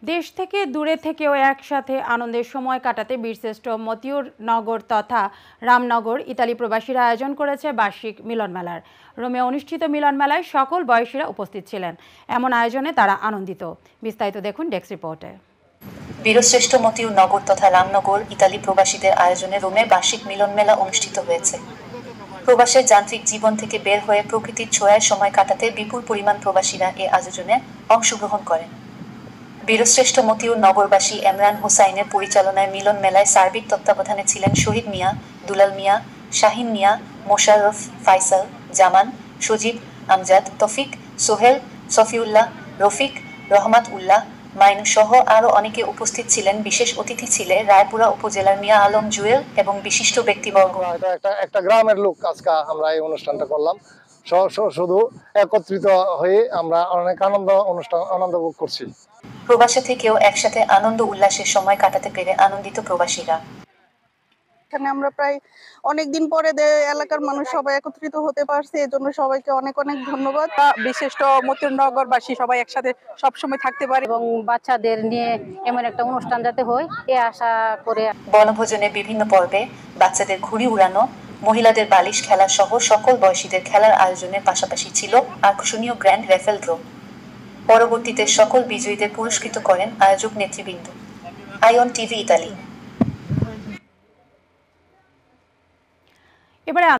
দেশ থেকে দূরে থেকেও একসাথে আনন্দের সময় কাটাতে বীরশ্রেষ্ঠ মতিউর নগর তথা রামনগর ইতালি প্রবাসীরা আয়োজন করেছে বার্ষিক মিলন মেলার। রোমে অনুষ্ঠিত মিলন মেলায় সকল বয়সীরা উপস্থিত ছিলেন। এমন আয়োজনে তারা আনন্দিত। বিস্তারিত দেখুন ডেস্ক রিপোর্টে। বীরশ্রেষ্ঠ মতিউর নগর তথা রামনগর ইতালি প্রবাসীদের আয়োজনে রোমে বার্ষিক মিলন মেলা অনুষ্ঠিত হয়েছে। প্রবাসের যান্ত্রিক জীবন থেকে বের হয়ে প্রকৃতির ছোঁয়ায় সময় কাটাতে বিপুল পরিমাণ প্রবাসীরা এ আয়োজনে অংশগ্রহণ করেন। বীরশ্রেষ্ঠ মতিউর নগরবাসী এমরান হোসাইনের পরিচালনায় মিলন মেলায় সার্বিক তত্ত্বাবধানে ছিলেন শহীদ মিয়া, দুলাল মিয়া, শাহিন মিয়া, মোশাররফ, ফাইসাল, জামান, সজীব, আমজাদ, তফিক, সোহেল, সফিউল্লাহ, রফিক, রহমাত উল্লাহ, মাইনু সহ আরও অনেকে উপস্থিত ছিলেন। বিশেষ অতিথি ছিলেন রায়পুরা উপজেলার মিয়া আলম জুয়েল এবং বিশিষ্ট ব্যক্তিবর্গ। একটা গ্রামের লোক আজকে আমরা এই অনুষ্ঠানটা করলাম, শুধু একত্রিত হয়ে আমরা অনেক আনন্দ ভোগ করছি। প্রবাসে থেকেও একসাথে আনন্দ উল্লাসের সময় কাটাতে পেরে আনন্দিত প্রবাসীরা। এখানে আমরা প্রায় অনেকদিন পরে এলাকার মানুষ সবাই একত্রিত হতে পারছে, এজন্য সবাইকে অনেক অনেক ধন্যবাদ। বিশিষ্ট মতিউর নগরবাসী সবাই একসাথে সবসময় থাকতে পারে এবং বাচ্চাদের নিয়ে এমন একটা অনুষ্ঠান যাতে হয় এ আশা করে। বনভোজনের বিভিন্ন পর্বে বাচ্চাদের ঘুড়ি উড়ানো, মহিলাদের বালিশ খেলা সহ সকল বয়সীদের খেলার আয়োজনের পাশাপাশি ছিল আকর্ষণীয় গ্র্যান্ড র্যাফেল ড্র। পরবর্তীতে সকল বিজয়ীদের পুরস্কৃত করেন আয়োজক নেতৃবৃন্দ। আইওন টিভি ইতালি। এবারে